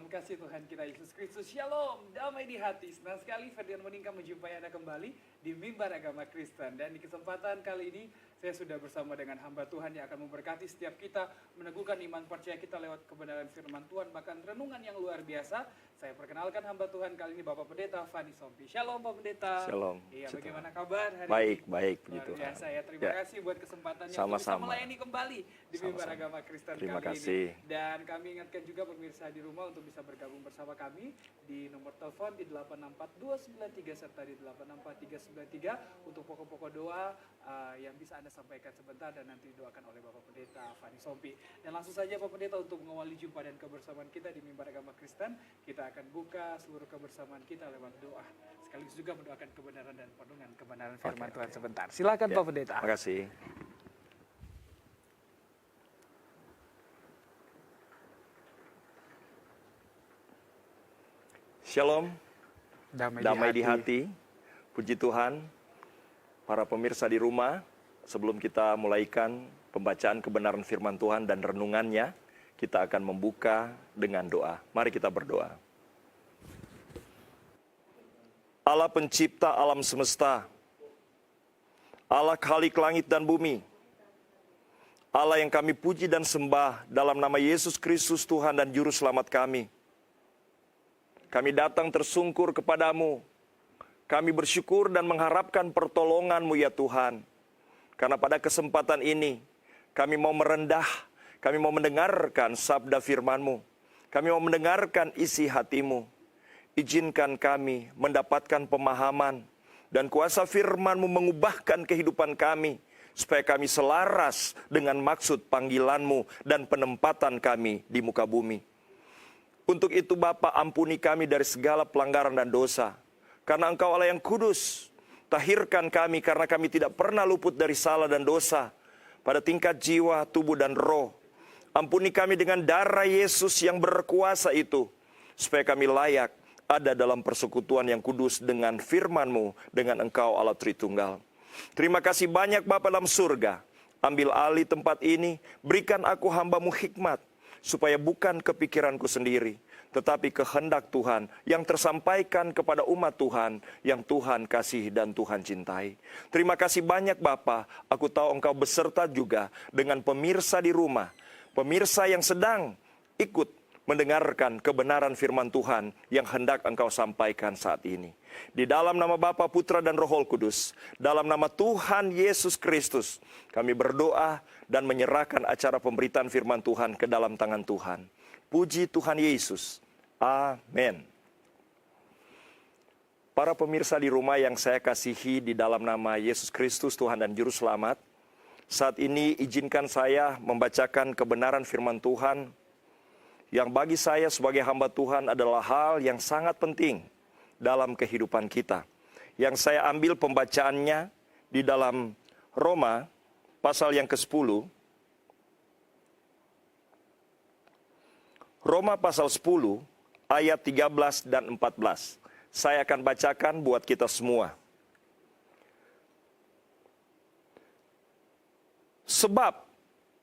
Dalam kasih Tuhan kita Yesus Kristus, Shalom, damai di hati. Senang sekali Ferdian Monika menjumpai Anda kembali di Mimbar Agama Kristen. Dan di kesempatan kali ini, saya sudah bersama dengan hamba Tuhan yang akan memberkati setiap kita, meneguhkan iman percaya kita lewat kebenaran firman Tuhan, bahkan renungan yang luar biasa. Saya perkenalkan hamba Tuhan kali ini Bapak Pendeta Fani Sompi. Shalom Pak Pendeta. Shalom. Iya, bagaimana kabar hari baik, ini? Baik, luar puji biasa Tuhan. ya. Terima kasih buat kesempatannya untuk bisa Sama-sama. melayani kembali di Mimbar Agama Kristen Terima kali kasih. ini. Dan kami ingatkan juga pemirsa di rumah untuk bisa bergabung bersama kami di nomor telepon di 864-293 serta di 864-393 untuk pokok-pokok doa yang bisa Anda sampaikan sebentar dan nanti didoakan oleh Bapak Pendeta Fani Sompi. Dan langsung saja Bapak Pendeta, untuk mengawali jumpa dan kebersamaan kita di Mimbar Agama Kristen, kita akan buka seluruh kebersamaan kita lewat doa. Sekaligus juga mendoakan kebenaran dan perenungan kebenaran firman Tuhan sebentar. Silakan Bapak Pendeta. Terima kasih. Shalom, damai di hati. Puji Tuhan, para pemirsa di rumah, sebelum kita mulaikan pembacaan kebenaran firman Tuhan dan renungannya, kita akan membuka dengan doa. Mari kita berdoa. Allah pencipta alam semesta, Allah Khalik langit dan bumi, Allah yang kami puji dan sembah dalam nama Yesus Kristus Tuhan dan Juru Selamat kami. Kami datang tersungkur kepadamu. Kami bersyukur dan mengharapkan pertolongan-Mu ya Tuhan. Karena pada kesempatan ini, kami mau merendah, kami mau mendengarkan sabda firman-Mu. Kami mau mendengarkan isi hati-Mu. Izinkan kami mendapatkan pemahaman dan kuasa firman-Mu mengubahkan kehidupan kami, supaya kami selaras dengan maksud panggilan-Mu dan penempatan kami di muka bumi. Untuk itu Bapa, ampuni kami dari segala pelanggaran dan dosa. Karena Engkau Allah yang kudus, tahirkan kami karena kami tidak pernah luput dari salah dan dosa pada tingkat jiwa, tubuh, dan roh. Ampuni kami dengan darah Yesus yang berkuasa itu, supaya kami layak ada dalam persekutuan yang kudus dengan firman-Mu, dengan Engkau Allah Tritunggal. Terima kasih banyak Bapa dalam surga. Ambil alih tempat ini, berikan aku hamba-Mu hikmat, supaya bukan kepikiranku sendiri, tetapi kehendak Tuhan yang tersampaikan kepada umat Tuhan yang Tuhan kasih dan Tuhan cintai. Terima kasih banyak Bapa. Aku tahu Engkau beserta juga dengan pemirsa di rumah, pemirsa yang sedang ikut mendengarkan kebenaran firman Tuhan yang hendak Engkau sampaikan saat ini. Di dalam nama Bapa, Putra, dan Roh Kudus, dalam nama Tuhan Yesus Kristus, kami berdoa dan menyerahkan acara pemberitaan firman Tuhan ke dalam tangan Tuhan. Puji Tuhan Yesus. Amin. Para pemirsa di rumah yang saya kasihi di dalam nama Yesus Kristus, Tuhan dan Juru Selamat, saat ini izinkan saya membacakan kebenaran firman Tuhan yang bagi saya sebagai hamba Tuhan adalah hal yang sangat penting dalam kehidupan kita. Yang saya ambil pembacaannya di dalam Roma pasal yang ke-10. Roma pasal 10 ayat 13 dan 14. Saya akan bacakan buat kita semua. Sebab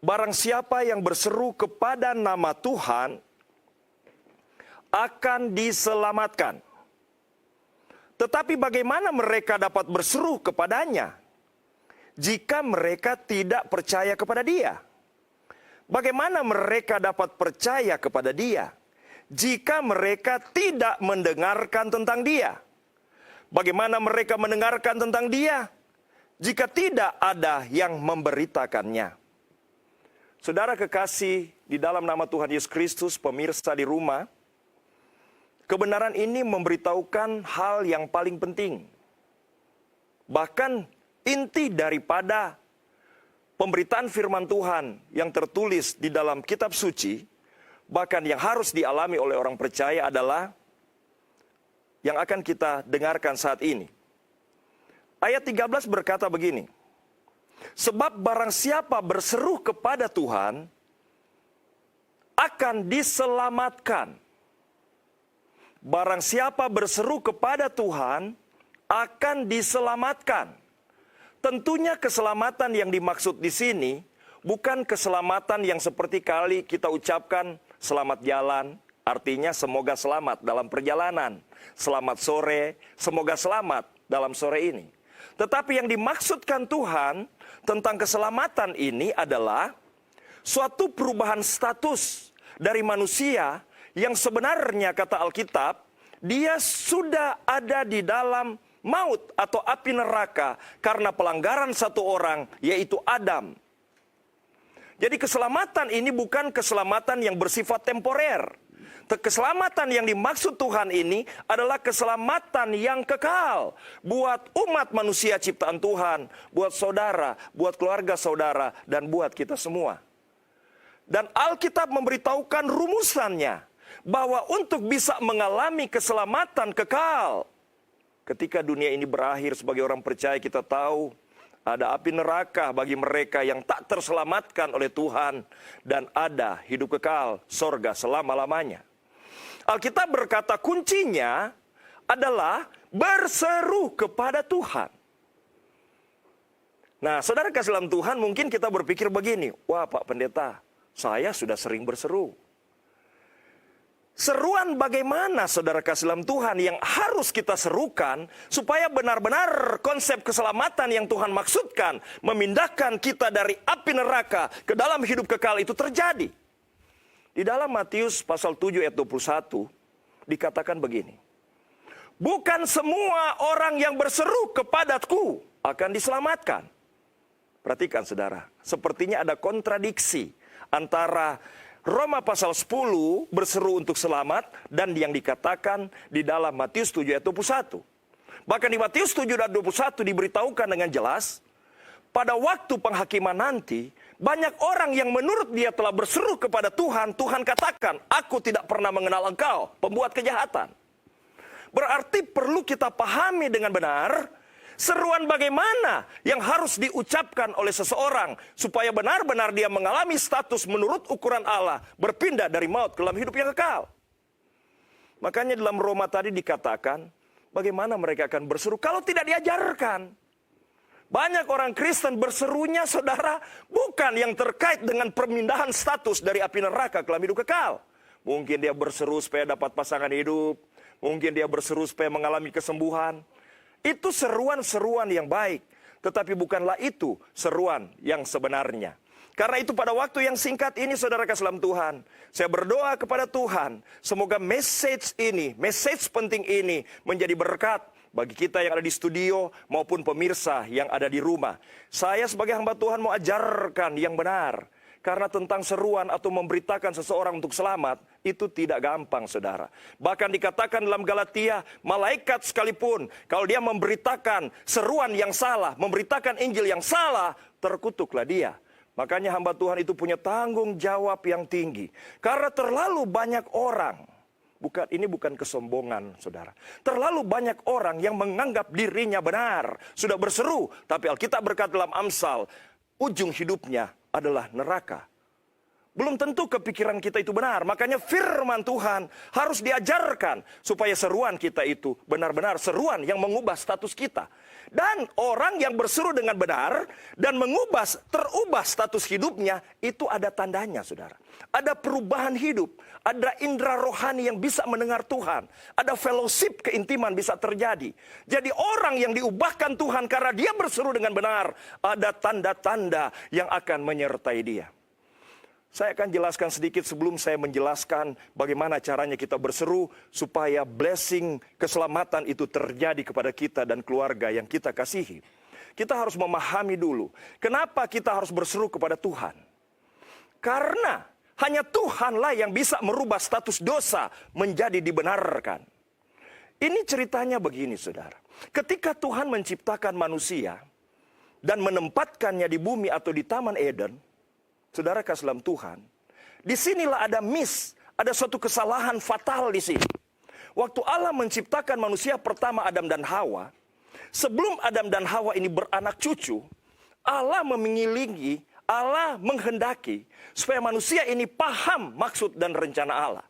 barang siapa yang berseru kepada nama Tuhan akan diselamatkan. Tetapi bagaimana mereka dapat berseru kepadanya jika mereka tidak percaya kepada Dia? Bagaimana mereka dapat percaya kepada Dia jika mereka tidak mendengarkan tentang Dia? Bagaimana mereka mendengarkan tentang Dia jika tidak ada yang memberitakannya? Saudara kekasih di dalam nama Tuhan Yesus Kristus, pemirsa di rumah, kebenaran ini memberitahukan hal yang paling penting. Bahkan inti daripada pemberitaan firman Tuhan yang tertulis di dalam kitab suci, bahkan yang harus dialami oleh orang percaya adalah yang akan kita dengarkan saat ini. Ayat 13 berkata begini, sebab barang siapa berseru kepada Tuhan akan diselamatkan. Barang siapa berseru kepada Tuhan akan diselamatkan. Tentunya keselamatan yang dimaksud di sini bukan keselamatan yang seperti kali kita ucapkan selamat jalan, Artinya semoga selamat dalam perjalanan. Selamat sore, semoga selamat dalam sore ini. Tetapi yang dimaksudkan Tuhan tentang keselamatan ini adalah suatu perubahan status dari manusia yang sebenarnya kata Alkitab, dia sudah ada di dalam maut atau api neraka karena pelanggaran satu orang, yaitu Adam. Jadi keselamatan ini bukan keselamatan yang bersifat temporer. Keselamatan yang dimaksud Tuhan ini adalah keselamatan yang kekal buat umat manusia ciptaan Tuhan, buat saudara, buat keluarga saudara, dan buat kita semua. Dan Alkitab memberitahukan rumusannya, bahwa untuk bisa mengalami keselamatan kekal, ketika dunia ini berakhir sebagai orang percaya, kita tahu ada api neraka bagi mereka yang tak terselamatkan oleh Tuhan, dan ada hidup kekal, sorga selama-lamanya. Alkitab berkata kuncinya adalah berseru kepada Tuhan. Nah, saudara kasih dalam Tuhan, mungkin kita berpikir begini, wah Pak Pendeta, saya sudah sering berseru. Seruan bagaimana saudara kasih dalam Tuhan yang harus kita serukan supaya benar-benar konsep keselamatan yang Tuhan maksudkan memindahkan kita dari api neraka ke dalam hidup kekal itu terjadi. Di dalam Matius pasal 7 ayat 21 dikatakan begini. Bukan semua orang yang berseru kepadaku akan diselamatkan. Perhatikan saudara, sepertinya ada kontradiksi antara Roma pasal 10 berseru untuk selamat dan yang dikatakan di dalam Matius 7 ayat 21. Bahkan di Matius 7 ayat 21 diberitahukan dengan jelas, pada waktu penghakiman nanti, banyak orang yang menurut dia telah berseru kepada Tuhan, Tuhan katakan, aku tidak pernah mengenal engkau, pembuat kejahatan. Berarti perlu kita pahami dengan benar, seruan bagaimana yang harus diucapkan oleh seseorang supaya benar-benar dia mengalami status menurut ukuran Allah, berpindah dari maut ke dalam hidup yang kekal. Makanya dalam Roma tadi dikatakan, bagaimana mereka akan berseru kalau tidak diajarkan. Banyak orang Kristen berserunya saudara bukan yang terkait dengan pemindahan status dari api neraka ke dalam hidup kekal. Mungkin dia berseru supaya dapat pasangan hidup, mungkin dia berseru supaya mengalami kesembuhan. Itu seruan-seruan yang baik, tetapi bukanlah itu seruan yang sebenarnya. Karena itu pada waktu yang singkat ini saudara kasih dalam Tuhan, saya berdoa kepada Tuhan, semoga message penting ini menjadi berkat bagi kita yang ada di studio maupun pemirsa yang ada di rumah. Saya sebagai hamba Tuhan mau ajarkan yang benar. Karena tentang seruan atau memberitakan seseorang untuk selamat, itu tidak gampang saudara. Bahkan dikatakan dalam Galatia, malaikat sekalipun, kalau dia memberitakan seruan yang salah, memberitakan Injil yang salah, terkutuklah dia. Makanya hamba Tuhan itu punya tanggung jawab yang tinggi. Karena terlalu banyak orang, ini bukan kesombongan saudara. Terlalu banyak orang yang menganggap dirinya benar, sudah berseru. Tapi Alkitab berkata dalam Amsal, ujung hidupnya adalah neraka. Belum tentu kepikiran kita itu benar. Makanya firman Tuhan harus diajarkan supaya seruan kita itu benar-benar seruan yang mengubah status kita. Dan orang yang berseru dengan benar dan terubah status hidupnya, itu ada tandanya saudara. Ada perubahan hidup, ada indera rohani yang bisa mendengar Tuhan, ada fellowship keintiman bisa terjadi. Jadi orang yang diubahkan Tuhan karena dia berseru dengan benar, ada tanda-tanda yang akan menyertai dia. Saya akan jelaskan sedikit sebelum saya menjelaskan bagaimana caranya kita berseru supaya blessing keselamatan itu terjadi kepada kita dan keluarga yang kita kasihi. Kita harus memahami dulu, kenapa kita harus berseru kepada Tuhan. Karena hanya Tuhanlah yang bisa merubah status dosa menjadi dibenarkan. Ini ceritanya begini saudara. Ketika Tuhan menciptakan manusia dan menempatkannya di bumi atau di Taman Eden, saudara kasih dalam Tuhan, disinilah ada suatu kesalahan fatal di sini. Waktu Allah menciptakan manusia pertama Adam dan Hawa, sebelum Adam dan Hawa ini beranak cucu, Allah menghendaki supaya manusia ini paham maksud dan rencana Allah.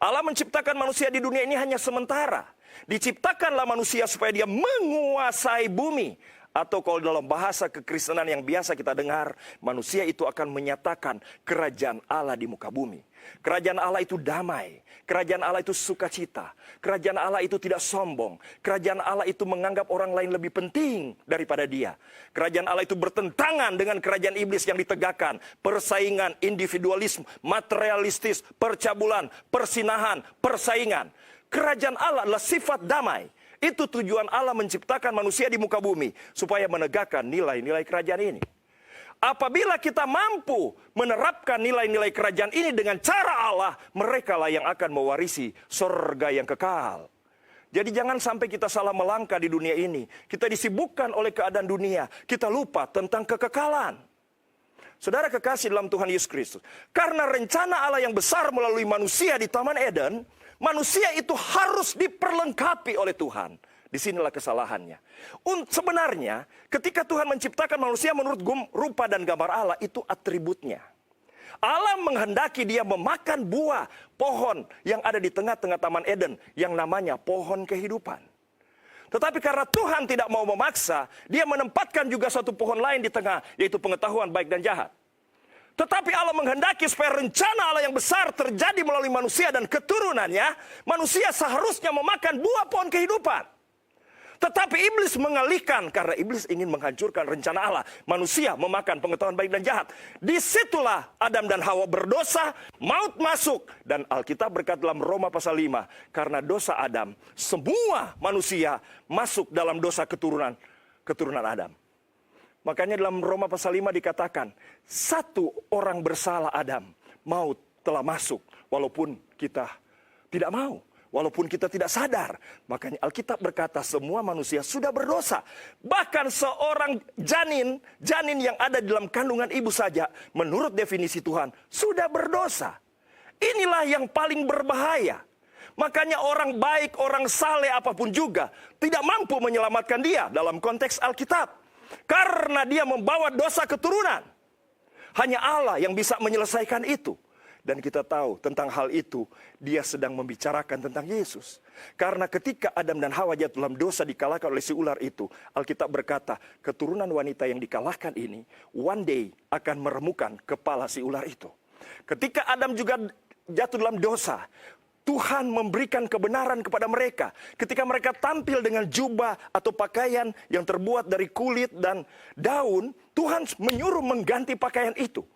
Allah menciptakan manusia di dunia ini hanya sementara. Diciptakanlah manusia supaya dia menguasai bumi. Atau kalau dalam bahasa kekristenan yang biasa kita dengar, manusia itu akan menyatakan kerajaan Allah di muka bumi. Kerajaan Allah itu damai. Kerajaan Allah itu sukacita. Kerajaan Allah itu tidak sombong. Kerajaan Allah itu menganggap orang lain lebih penting daripada dia. Kerajaan Allah itu bertentangan dengan kerajaan iblis yang ditegakkan. Persaingan, individualisme, materialistis, percabulan, persinahan, persaingan. Kerajaan Allah adalah sifat damai. Itu tujuan Allah menciptakan manusia di muka bumi, supaya menegakkan nilai-nilai kerajaan ini. Apabila kita mampu menerapkan nilai-nilai kerajaan ini dengan cara Allah, mereka lah yang akan mewarisi surga yang kekal. Jadi jangan sampai kita salah melangkah di dunia ini. Kita disibukkan oleh keadaan dunia, kita lupa tentang kekekalan. Saudara kekasih dalam Tuhan Yesus Kristus, karena rencana Allah yang besar melalui manusia di Taman Eden, manusia itu harus diperlengkapi oleh Tuhan. Disinilah kesalahannya. Sebenarnya ketika Tuhan menciptakan manusia menurut rupa dan gambar Allah, itu atributnya. Allah menghendaki dia memakan buah pohon yang ada di tengah-tengah Taman Eden yang namanya pohon kehidupan. Tetapi karena Tuhan tidak mau memaksa, dia menempatkan juga satu pohon lain di tengah, yaitu pengetahuan baik dan jahat. Tetapi Allah menghendaki supaya rencana Allah yang besar terjadi melalui manusia dan keturunannya, manusia seharusnya memakan buah pohon kehidupan. Tetapi iblis mengalihkan, karena iblis ingin menghancurkan rencana Allah. Manusia memakan pengetahuan baik dan jahat. Disitulah Adam dan Hawa berdosa, maut masuk. Dan Alkitab berkata dalam Roma pasal 5, karena dosa Adam, semua manusia masuk dalam dosa keturunan Adam. Makanya dalam Roma pasal 5 dikatakan, satu orang bersalah Adam, maut telah masuk, walaupun kita tidak mau. Walaupun kita tidak sadar. Makanya Alkitab berkata semua manusia sudah berdosa. Bahkan seorang janin yang ada di dalam kandungan ibu saja, menurut definisi Tuhan, sudah berdosa. Inilah yang paling berbahaya. Makanya orang baik, orang saleh apapun juga, tidak mampu menyelamatkan dia dalam konteks Alkitab. Karena dia membawa dosa keturunan. Hanya Allah yang bisa menyelesaikan itu. Dan kita tahu tentang hal itu, dia sedang membicarakan tentang Yesus. Karena ketika Adam dan Hawa jatuh dalam dosa dikalahkan oleh si ular itu, Alkitab berkata, keturunan wanita yang dikalahkan ini, one day akan meremukan kepala si ular itu. Ketika Adam juga jatuh dalam dosa, Tuhan memberikan kebenaran kepada mereka. Ketika mereka tampil dengan jubah atau pakaian yang terbuat dari kulit dan daun, Tuhan menyuruh mengganti pakaian itu.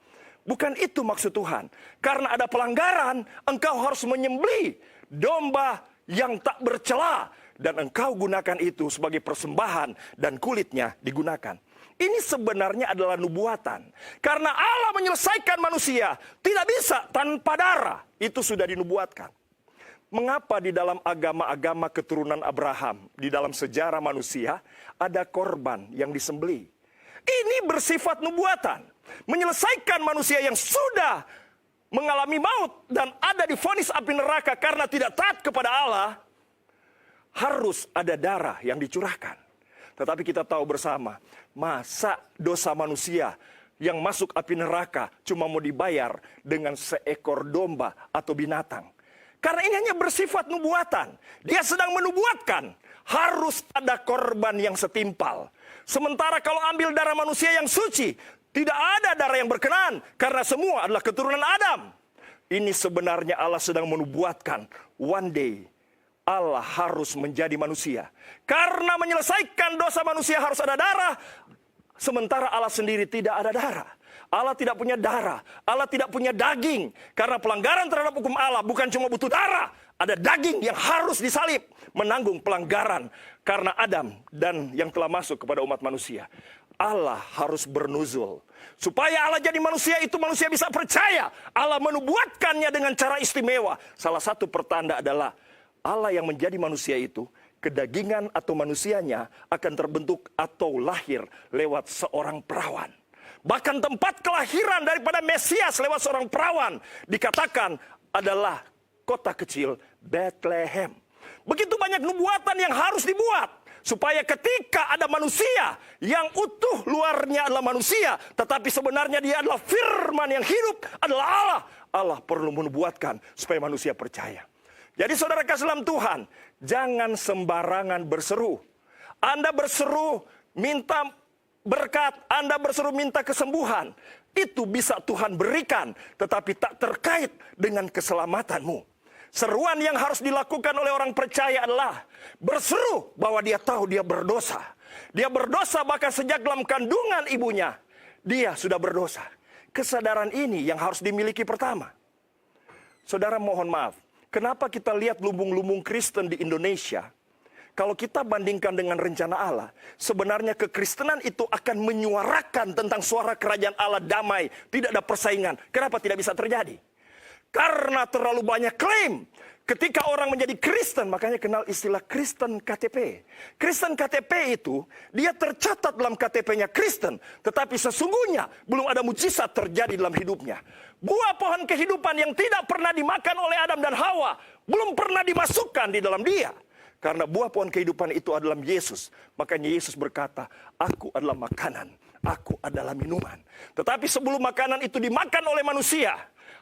Bukan itu maksud Tuhan. Karena ada pelanggaran, engkau harus menyembelih domba yang tak bercela. Dan engkau gunakan itu sebagai persembahan dan kulitnya digunakan. Ini sebenarnya adalah nubuatan. Karena Allah menyelesaikan manusia tidak bisa tanpa darah. Itu sudah dinubuatkan. Mengapa di dalam agama-agama keturunan Abraham, di dalam sejarah manusia, ada korban yang disembelih? Ini bersifat nubuatan. Menyelesaikan manusia yang sudah mengalami maut dan ada di vonis api neraka karena tidak taat kepada Allah, harus ada darah yang dicurahkan. Tetapi kita tahu bersama, masa dosa manusia yang masuk api neraka cuma mau dibayar dengan seekor domba atau binatang. Karena ini hanya bersifat nubuatan. Dia sedang menubuatkan, harus ada korban yang setimpal. Sementara kalau ambil darah manusia yang suci, tidak ada darah yang berkenan, karena semua adalah keturunan Adam. Ini sebenarnya Allah sedang menubuatkan, one day Allah harus menjadi manusia. Karena menyelesaikan dosa manusia harus ada darah, sementara Allah sendiri tidak ada darah. Allah tidak punya darah, Allah tidak punya daging. Karena pelanggaran terhadap hukum Allah bukan cuma butuh darah, ada daging yang harus disalib, menanggung pelanggaran karena Adam dan yang telah masuk kepada umat manusia. Allah harus bernuzul. Supaya Allah jadi manusia itu manusia bisa percaya. Allah menubuatkannya dengan cara istimewa. Salah satu pertanda adalah Allah yang menjadi manusia itu, kedagingan atau manusianya akan terbentuk atau lahir lewat seorang perawan. Bahkan tempat kelahiran daripada Mesias lewat seorang perawan dikatakan adalah kota kecil Bethlehem. Begitu banyak nubuatan yang harus dibuat. Supaya ketika ada manusia yang utuh luarnya adalah manusia, tetapi sebenarnya dia adalah firman yang hidup, adalah Allah. Allah perlu menubuatkan supaya manusia percaya. Jadi saudara kasih dalam Tuhan, jangan sembarangan berseru. Anda berseru minta berkat, Anda berseru minta kesembuhan, itu bisa Tuhan berikan, tetapi tak terkait dengan keselamatanmu. Seruan yang harus dilakukan oleh orang percaya adalah berseru bahwa dia tahu dia berdosa. Dia berdosa bahkan sejak dalam kandungan ibunya, dia sudah berdosa. Kesadaran ini yang harus dimiliki pertama. Saudara, mohon maaf, kenapa kita lihat lumbung-lumbung Kristen di Indonesia? Kalau kita bandingkan dengan rencana Allah, sebenarnya kekristenan itu akan menyuarakan tentang suara kerajaan Allah damai, tidak ada persaingan. Kenapa tidak bisa terjadi? Karena terlalu banyak klaim. Ketika orang menjadi Kristen, makanya kenal istilah Kristen KTP. Kristen KTP itu, dia tercatat dalam KTP-nya Kristen, tetapi sesungguhnya belum ada mujizat terjadi dalam hidupnya. Buah pohon kehidupan yang tidak pernah dimakan oleh Adam dan Hawa, belum pernah dimasukkan di dalam dia. Karena buah pohon kehidupan itu adalah Yesus. Makanya Yesus berkata, aku adalah makanan, aku adalah minuman. Tetapi sebelum makanan itu dimakan oleh manusia,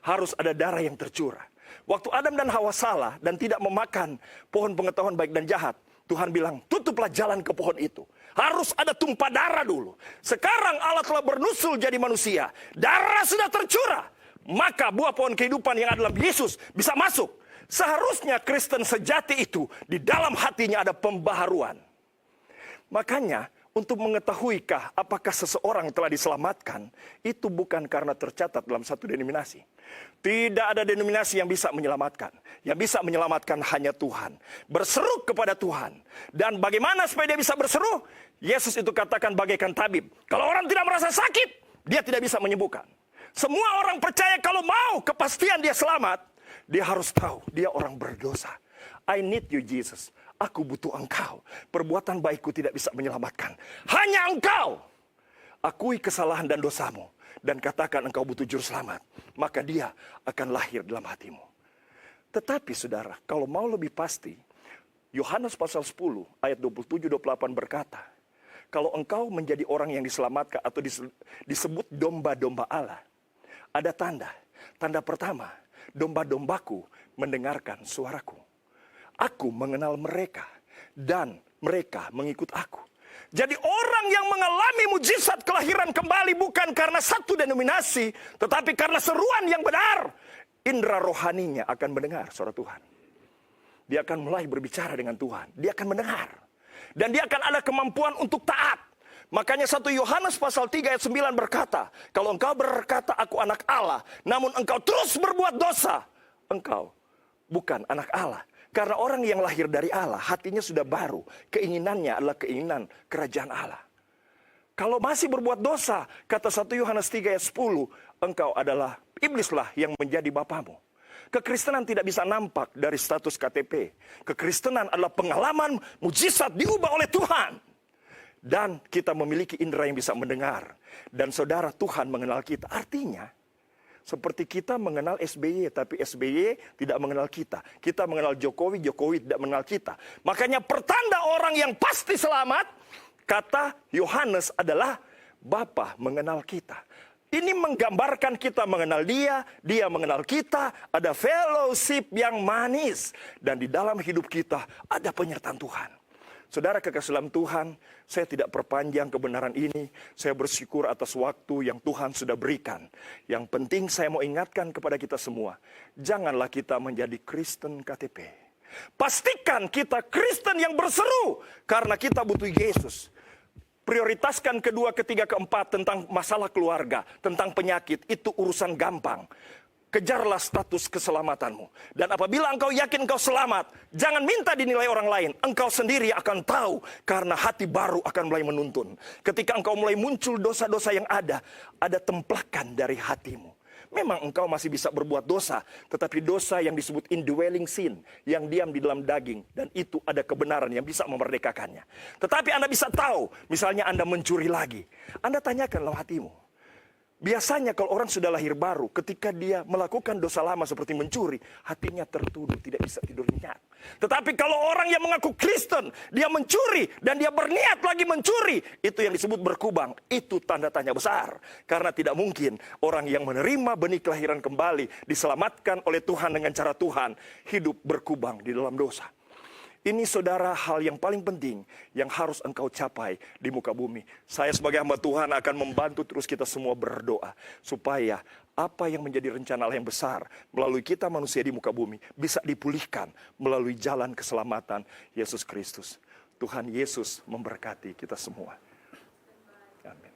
harus ada darah yang tercurah. Waktu Adam dan Hawa salah dan tidak memakan pohon pengetahuan baik dan jahat, Tuhan bilang, tutuplah jalan ke pohon itu. Harus ada tumpah darah dulu. Sekarang Allah telah bernusul jadi manusia. Darah sudah tercurah. Maka buah pohon kehidupan yang ada dalam Yesus bisa masuk. Seharusnya Kristen sejati itu di dalam hatinya ada pembaharuan. Makanya untuk mengetahuikah apakah seseorang telah diselamatkan, itu bukan karena tercatat dalam satu denominasi. Tidak ada denominasi yang bisa menyelamatkan. Yang bisa menyelamatkan hanya Tuhan. Berseru kepada Tuhan. Dan bagaimana supaya dia bisa berseru? Yesus itu katakan bagaikan tabib. Kalau orang tidak merasa sakit, dia tidak bisa menyembuhkan. Semua orang percaya kalau mau kepastian dia selamat, dia harus tahu dia orang berdosa. I need you Jesus. Aku butuh engkau. Perbuatan baikku tidak bisa menyelamatkan. Hanya engkau. Akui kesalahan dan dosamu. Dan katakan engkau butuh juru selamat. Maka dia akan lahir dalam hatimu. Tetapi saudara, kalau mau lebih pasti, Yohanes pasal 10 ayat 27-28 berkata, kalau engkau menjadi orang yang diselamatkan atau disebut domba-domba Allah, ada tanda. Tanda pertama, domba-dombaku mendengarkan suaraku. Aku mengenal mereka dan mereka mengikut aku. Jadi orang yang mengalami mujizat kelahiran kembali bukan karena satu denominasi, tetapi karena seruan yang benar. Indera rohaninya akan mendengar suara Tuhan. Dia akan mulai berbicara dengan Tuhan. Dia akan mendengar. Dan dia akan ada kemampuan untuk taat. Makanya 1 Yohanes pasal 3 ayat 9 berkata, kalau engkau berkata aku anak Allah, namun engkau terus berbuat dosa, engkau bukan anak Allah. Karena orang yang lahir dari Allah, hatinya sudah baru. Keinginannya adalah keinginan kerajaan Allah. Kalau masih berbuat dosa, kata 1 Yohanes 3 ayat 10, engkau adalah iblislah yang menjadi bapamu. Kekristenan tidak bisa nampak dari status KTP. Kekristenan adalah pengalaman mujizat diubah oleh Tuhan. Dan kita memiliki indera yang bisa mendengar. Dan saudara, Tuhan mengenal kita. Artinya, seperti kita mengenal SBY, tapi SBY tidak mengenal kita. Kita mengenal Jokowi, Jokowi tidak mengenal kita. Makanya pertanda orang yang pasti selamat, kata Yohanes adalah Bapa mengenal kita. Ini menggambarkan kita mengenal dia, dia mengenal kita, ada fellowship yang manis. Dan di dalam hidup kita ada penyertaan Tuhan. Saudara kekasih dalam Tuhan, saya tidak perpanjang kebenaran ini. Saya bersyukur atas waktu yang Tuhan sudah berikan. Yang penting saya mau ingatkan kepada kita semua. Janganlah kita menjadi Kristen KTP. Pastikan kita Kristen yang berseru. Karena kita butuh Yesus. Prioritaskan kedua, ketiga, keempat tentang masalah keluarga. Tentang penyakit. Itu urusan gampang. Kejarlah status keselamatanmu. Dan apabila engkau yakin engkau selamat, jangan minta dinilai orang lain. Engkau sendiri akan tahu, karena hati baru akan mulai menuntun. Ketika engkau mulai muncul dosa-dosa yang ada templakan dari hatimu. Memang engkau masih bisa berbuat dosa, tetapi dosa yang disebut indwelling sin, yang diam di dalam daging, dan itu ada kebenaran yang bisa memerdekakannya. Tetapi Anda bisa tahu, misalnya Anda mencuri lagi. Anda tanyakanlah hatimu. Biasanya kalau orang sudah lahir baru, ketika dia melakukan dosa lama seperti mencuri, hatinya tertuduh, tidak bisa tidur nyenyak. Tetapi kalau orang yang mengaku Kristen, dia mencuri dan dia berniat lagi mencuri, itu yang disebut berkubang. Itu tanda tanya besar. Karena tidak mungkin orang yang menerima benih kelahiran kembali, diselamatkan oleh Tuhan dengan cara Tuhan, hidup berkubang di dalam dosa. Ini saudara hal yang paling penting yang harus engkau capai di muka bumi. Saya sebagai hamba Tuhan akan membantu terus kita semua berdoa. Supaya apa yang menjadi rencana Allah yang besar melalui kita manusia di muka bumi bisa dipulihkan melalui jalan keselamatan Yesus Kristus. Tuhan Yesus memberkati kita semua. Amin.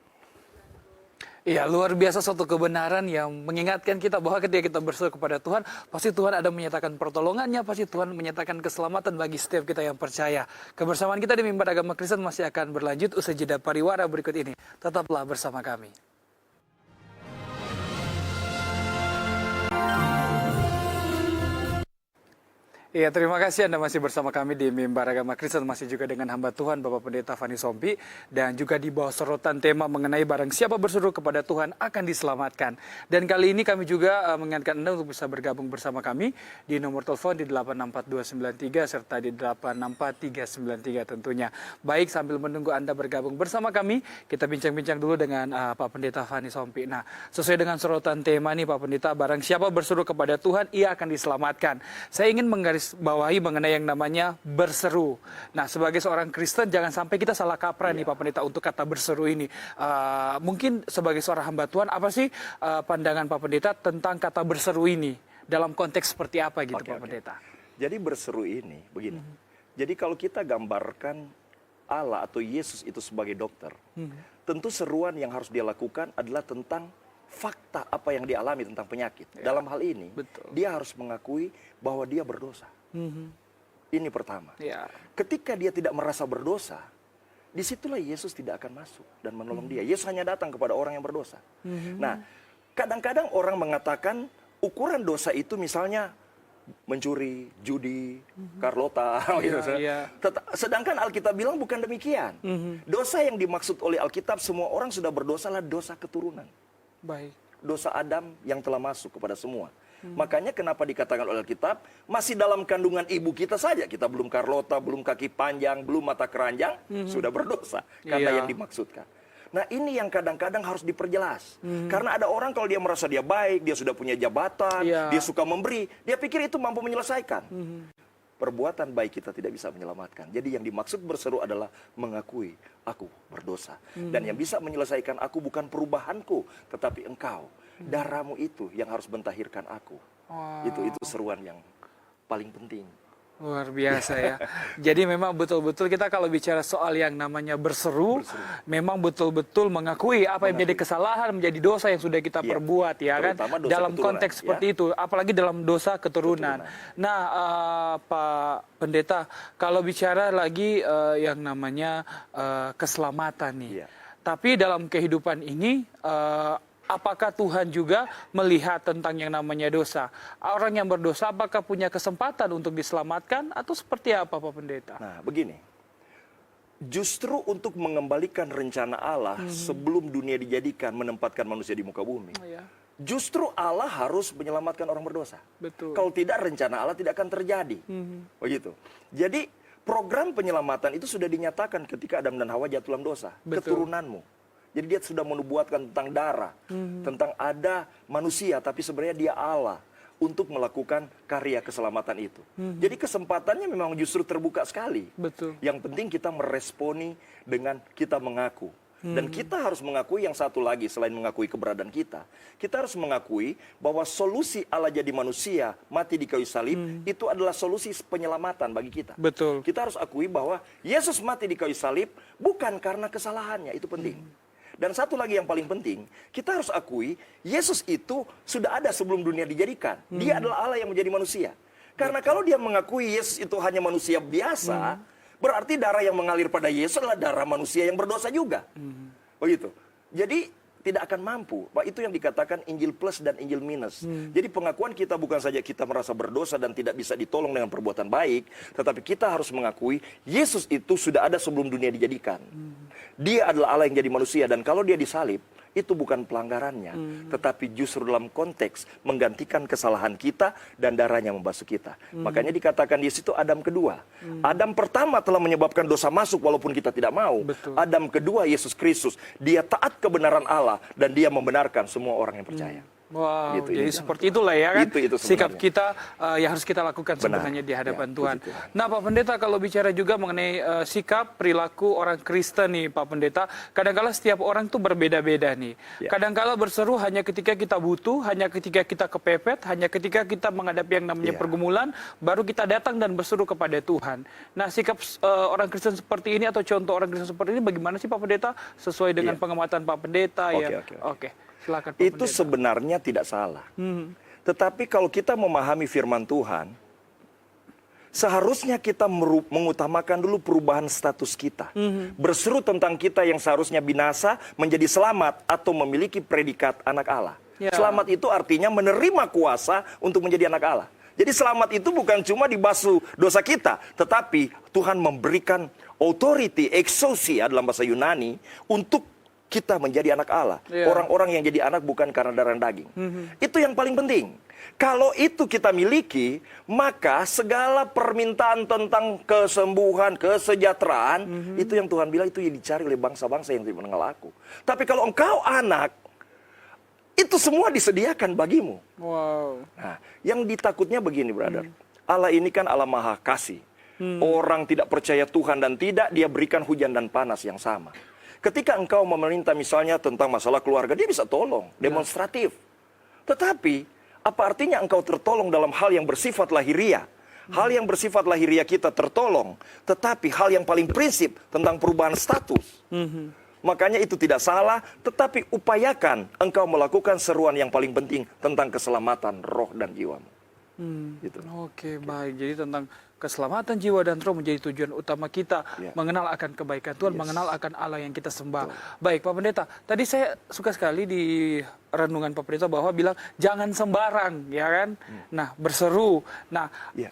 Iya, luar biasa suatu kebenaran yang mengingatkan kita bahwa ketika kita berseru kepada Tuhan, pasti Tuhan ada menyatakan pertolongannya, pasti Tuhan menyatakan keselamatan bagi setiap kita yang percaya. Kebersamaan kita di Mimbar Agama Kristen masih akan berlanjut usai jeda pariwara berikut ini. Tetaplah bersama kami. Iya, terima kasih Anda masih bersama kami di Mimbar Agama Kristen, masih juga dengan hamba Tuhan Bapak Pendeta Fani Sompi, dan juga di bawah sorotan tema mengenai barang siapa berseru kepada Tuhan akan diselamatkan. Dan kali ini kami juga mengingatkan Anda untuk bisa bergabung bersama kami di nomor telepon di 864293 serta di 864393 tentunya. Baik, sambil menunggu Anda bergabung bersama kami, kita bincang-bincang dulu dengan Pak Pendeta Fani Sompi. Nah, sesuai dengan sorotan tema nih Pak Pendeta, barang siapa berseru kepada Tuhan, ia akan diselamatkan. Saya ingin bawahi mengenai yang namanya berseru. Nah, sebagai seorang Kristen jangan sampai kita salah kaprah nih Pak Pendeta untuk kata berseru ini. Mungkin sebagai seorang hamba Tuhan, apa sih pandangan Pak Pendeta tentang kata berseru ini? Dalam konteks seperti apa gitu Pak Pendeta? Jadi berseru ini begini. Jadi kalau kita gambarkan Allah atau Yesus itu sebagai dokter, tentu seruan yang harus dia lakukan adalah tentang fakta apa yang dialami tentang penyakit. Dalam hal ini, dia harus mengakui bahwa dia berdosa. Ini pertama. Ketika dia tidak merasa berdosa, disitulah Yesus tidak akan masuk dan menolong dia. Yesus hanya datang kepada orang yang berdosa. Nah, kadang-kadang orang mengatakan ukuran dosa itu misalnya mencuri, judi, Carlota. Gitu. Sedangkan Alkitab bilang bukan demikian. Dosa yang dimaksud oleh Alkitab, semua orang sudah berdosa adalah dosa keturunan. Baik. Dosa Adam yang telah masuk kepada semua. Makanya kenapa dikatakan oleh Alkitab, masih dalam kandungan ibu kita saja, kita belum Carlota, belum kaki panjang, belum mata keranjang, sudah berdosa. Karena yang dimaksudkan. Nah, ini yang kadang-kadang harus diperjelas. Karena ada orang kalau dia merasa dia baik, dia sudah punya jabatan, dia suka memberi, dia pikir itu mampu menyelesaikan. Perbuatan baik kita tidak bisa menyelamatkan. Jadi yang dimaksud berseru adalah mengakui aku berdosa. Dan yang bisa menyelesaikan aku bukan perubahanku, tetapi engkau. Darahmu itu yang harus mentahirkan aku. Itu seruan yang paling penting. Luar biasa ya. Jadi memang betul-betul kita kalau bicara soal yang namanya berseru, memang betul-betul mengakui apa yang menjadi kesalahan, menjadi dosa yang sudah kita perbuat ya kan. Dalam konteks seperti itu, apalagi dalam dosa keturunan. Nah, Pak Pendeta, kalau bicara lagi yang namanya keselamatan nih. Tapi dalam kehidupan ini apakah Tuhan juga melihat tentang yang namanya dosa? Orang yang berdosa apakah punya kesempatan untuk diselamatkan atau seperti apa Pak Pendeta? Nah, begini. Justru untuk mengembalikan rencana Allah sebelum dunia dijadikan menempatkan manusia di muka bumi. Justru Allah harus menyelamatkan orang berdosa. Betul. Kalau tidak, rencana Allah tidak akan terjadi. Begitu. Jadi program penyelamatan itu sudah dinyatakan ketika Adam dan Hawa jatuh dalam dosa. Keturunanmu. Jadi dia sudah menubuatkan tentang darah, tentang ada manusia, tapi sebenarnya dia Allah untuk melakukan karya keselamatan itu. Jadi kesempatannya memang justru terbuka sekali. Betul. Yang penting kita meresponi dengan kita mengaku. Dan kita harus mengakui yang satu lagi selain mengakui keberadaan kita. Kita harus mengakui bahwa solusi Allah jadi manusia, mati di kayu salib, itu adalah solusi penyelamatan bagi kita. Betul. Kita harus akui bahwa Yesus mati di kayu salib bukan karena kesalahannya, itu penting. Dan satu lagi yang paling penting, kita harus akui Yesus itu sudah ada sebelum dunia dijadikan. Dia adalah Allah yang menjadi manusia. Karena kalau dia mengakui Yesus itu hanya manusia biasa, berarti darah yang mengalir pada Yesus adalah darah manusia yang berdosa juga. Begitu. Jadi tidak akan mampu. Itu yang dikatakan Injil plus dan Injil minus. Jadi pengakuan kita bukan saja kita merasa berdosa dan tidak bisa ditolong dengan perbuatan baik, tetapi kita harus mengakui Yesus itu sudah ada sebelum dunia dijadikan. Dia adalah Allah yang jadi manusia, dan kalau dia disalib, itu bukan pelanggarannya, tetapi justru dalam konteks menggantikan kesalahan kita dan darahnya membasuh kita. Makanya dikatakan di situ Adam kedua. Adam pertama telah menyebabkan dosa masuk walaupun kita tidak mau. Betul. Adam kedua Yesus Kristus, dia taat kebenaran Allah dan dia membenarkan semua orang yang percaya. Wow, Gitu, jadi ini. seperti itulah ya kan Itu sikap sebenarnya. kita yang harus kita lakukan sebenarnya di hadapan Tuhan. Nah Pak Pendeta, kalau bicara juga mengenai sikap perilaku orang Kristen nih Pak Pendeta, kadang-kala setiap orang tuh berbeda-beda nih. Ya. Kadang-kala berseru hanya ketika kita butuh, hanya ketika kita kepepet, hanya ketika kita menghadapi yang namanya Ya. pergumulan, baru kita datang dan berseru kepada Tuhan. Nah sikap orang Kristen seperti ini atau contoh orang Kristen seperti ini bagaimana sih Pak Pendeta? Sesuai dengan Ya. pengamatan Pak Pendeta ya. Oke. Silakan Pak Itu Pendeta. sebenarnya tidak salah. Tetapi kalau kita memahami firman Tuhan, seharusnya kita mengutamakan dulu perubahan status kita. Berseru tentang kita yang seharusnya binasa menjadi selamat atau memiliki predikat anak Allah. Ya. Selamat itu artinya menerima kuasa untuk menjadi anak Allah. Jadi selamat itu bukan cuma dibasuh dosa kita, tetapi Tuhan memberikan authority, exousia dalam bahasa Yunani untuk kita menjadi anak Allah. Ya. Orang-orang yang jadi anak bukan karena darah dan daging. Itu yang paling penting. Kalau itu kita miliki, maka segala permintaan tentang kesembuhan, kesejahteraan, itu yang Tuhan bilang itu yang dicari oleh bangsa-bangsa yang tidak mengenal aku. Tapi kalau engkau anak, itu semua disediakan bagimu. Wow. Nah, yang ditakutnya begini, brother. Allah ini kan Allah Maha Kasih. Orang tidak percaya Tuhan dan tidak dia berikan hujan dan panas yang sama. Ketika engkau memerintah misalnya tentang masalah keluarga, dia bisa tolong, demonstratif. Tetapi, apa artinya engkau tertolong dalam hal yang bersifat lahiriah? Hal yang bersifat lahiriah kita tertolong, tetapi hal yang paling prinsip tentang perubahan status. Makanya itu tidak salah, tetapi upayakan engkau melakukan seruan yang paling penting tentang keselamatan roh dan jiwamu. Gitu. Oke, baik. Jadi tentang keselamatan jiwa dan roh menjadi tujuan utama kita, Ya. mengenal akan kebaikan Tuhan, Yes. mengenal akan Allah yang kita sembah. Baik, Pak Pendeta. Tadi saya suka sekali di renungan Pak Pendeta bahwa bilang jangan sembarang, ya kan? Nah, berseru. Nah, Ya.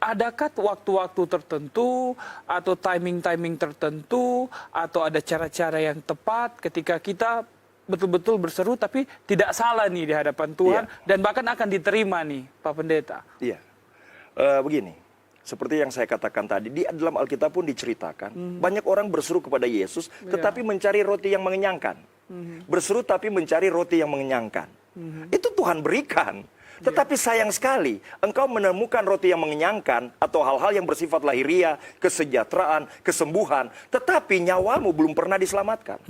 adakah waktu-waktu tertentu atau timing-timing tertentu atau ada cara-cara yang tepat ketika kita betul-betul berseru tapi tidak salah nih di hadapan Tuhan dan bahkan akan diterima nih, Pak Pendeta. Iya. Begini, seperti yang saya katakan tadi, di dalam Alkitab pun diceritakan, banyak orang berseru kepada Yesus, tetapi mencari roti yang mengenyangkan. Berseru tapi mencari roti yang mengenyangkan. Itu Tuhan berikan. Tetapi sayang sekali, engkau menemukan roti yang mengenyangkan atau hal-hal yang bersifat lahiriah, kesejahteraan, kesembuhan, tetapi nyawamu belum pernah diselamatkan.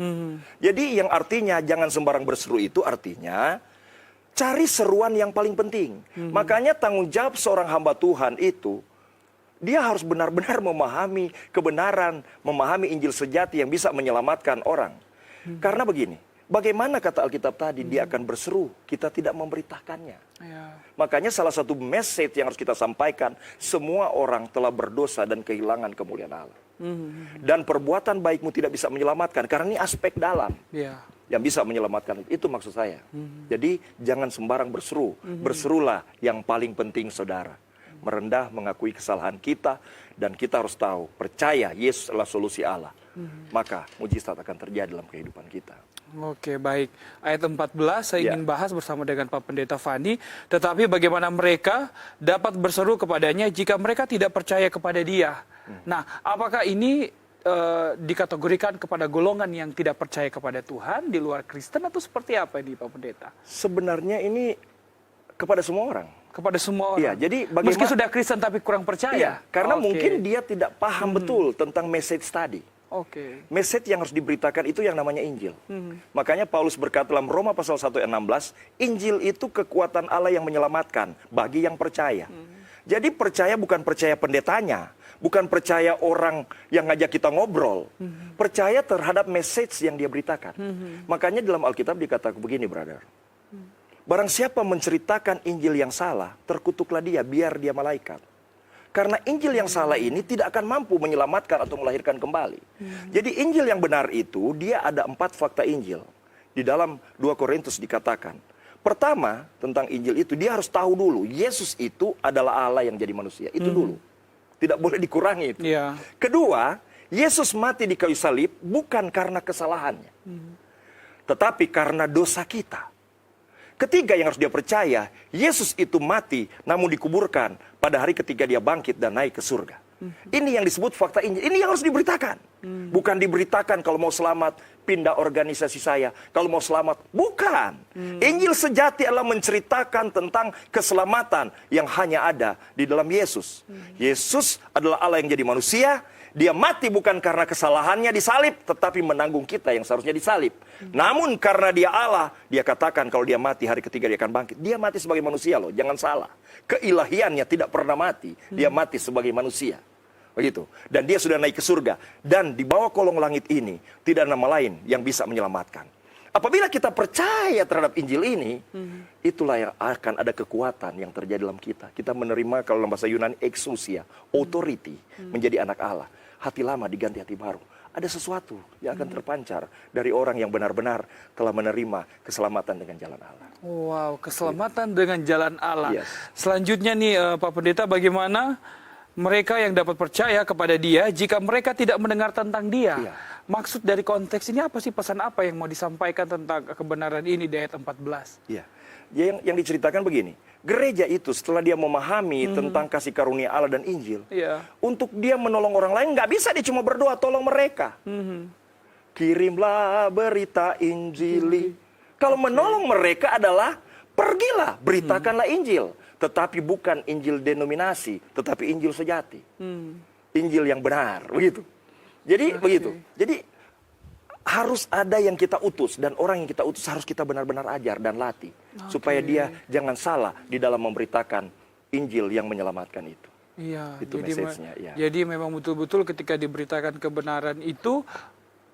Jadi yang artinya jangan sembarang berseru itu artinya cari seruan yang paling penting. Makanya tanggung jawab seorang hamba Tuhan itu, dia harus benar-benar memahami kebenaran, memahami Injil sejati yang bisa menyelamatkan orang. Karena begini, bagaimana kata Alkitab tadi, dia akan berseru, kita tidak memberitakannya. Ya. Makanya salah satu message yang harus kita sampaikan, semua orang telah berdosa dan kehilangan kemuliaan Allah. Dan perbuatan baikmu tidak bisa menyelamatkan, karena ini aspek dalam. Ya. Yang bisa menyelamatkan, itu maksud saya. Jadi jangan sembarang berseru, berserulah yang paling penting saudara. Merendah, mengakui kesalahan kita, dan kita harus tahu, percaya Yesus adalah solusi Allah. Maka mujizat akan terjadi dalam kehidupan kita. Oke, baik. Ayat 14 saya Ya. ingin bahas bersama dengan Pak Pendeta Fani. Tetapi bagaimana mereka dapat berseru kepadanya jika mereka tidak percaya kepada dia? Nah, apakah ini dikategorikan kepada golongan yang tidak percaya kepada Tuhan di luar Kristen atau seperti apa ini Pak Pendeta? Sebenarnya ini kepada semua orang. Kepada semua Iya, orang. jadi Meski sudah Kristen tapi kurang percaya. Iya, karena Oke. mungkin dia tidak paham betul tentang message tadi. Oke. Message yang harus diberitakan itu yang namanya Injil. Makanya Paulus berkata dalam Roma pasal 1 ayat 16, Injil itu kekuatan Allah yang menyelamatkan bagi yang percaya. Jadi percaya bukan percaya pendetanya, bukan percaya orang yang ngajak kita ngobrol. Percaya terhadap message yang dia beritakan. Makanya dalam Alkitab dikatakan begini, brother. Barang siapa menceritakan Injil yang salah, terkutuklah dia, biar dia malaikat. Karena Injil yang salah ini tidak akan mampu menyelamatkan atau melahirkan kembali. Jadi Injil yang benar itu, dia ada 4 fakta Injil. Di dalam 2 Korintus dikatakan. Pertama, tentang Injil itu, dia harus tahu dulu, Yesus itu adalah Allah yang jadi manusia. Itu dulu. Tidak boleh dikurangi itu. Iya. Kedua, Yesus mati di kayu salib bukan karena kesalahannya. Tetapi karena dosa kita. Ketiga yang harus dia percaya, Yesus itu mati namun dikuburkan pada hari ketiga dia bangkit dan naik ke surga. Ini yang disebut fakta Injil. Ini yang harus diberitakan. Bukan diberitakan kalau mau selamat, pindah organisasi saya. Kalau mau selamat, bukan. Injil sejati adalah menceritakan tentang keselamatan yang hanya ada di dalam Yesus. Yesus adalah Allah yang jadi manusia. Dia mati bukan karena kesalahannya disalib, tetapi menanggung kita yang seharusnya disalib. Namun karena dia Allah, dia katakan kalau dia mati hari ketiga dia akan bangkit. Dia mati sebagai manusia loh, jangan salah. Keilahiannya tidak pernah mati, dia mati sebagai manusia. Begitu. Dan dia sudah naik ke surga. Dan di bawah kolong langit ini, tidak ada nama lain yang bisa menyelamatkan. Apabila kita percaya terhadap Injil ini, itulah yang akan ada kekuatan yang terjadi dalam kita. Kita menerima, kalau dalam bahasa Yunani, exousia, authority, menjadi anak Allah. Hati lama diganti hati baru. Ada sesuatu yang akan terpancar dari orang yang benar-benar telah menerima keselamatan dengan jalan Allah. Wow, keselamatan dengan jalan Allah. Yes. Selanjutnya nih Pak Pendeta, bagaimana mereka yang dapat percaya kepada dia jika mereka tidak mendengar tentang dia? Iya. Maksud dari konteks ini apa sih, pesan apa yang mau disampaikan tentang kebenaran ini di ayat 14? Iya. Yang diceritakan begini, gereja itu setelah dia memahami tentang kasih karunia Allah dan Injil, untuk dia menolong orang lain, nggak bisa dia cuma berdoa tolong mereka. Kirimlah berita Injili. Kalau menolong mereka adalah pergilah, beritakanlah Injil. Tetapi bukan Injil denominasi, tetapi Injil sejati. Injil yang benar, begitu. Jadi begitu. Jadi harus ada yang kita utus, dan orang yang kita utus harus kita benar-benar ajar dan latih. Supaya dia jangan salah di dalam memberitakan Injil yang menyelamatkan itu. Iya, Itu message-nya. Ya. Jadi memang betul-betul ketika diberitakan kebenaran itu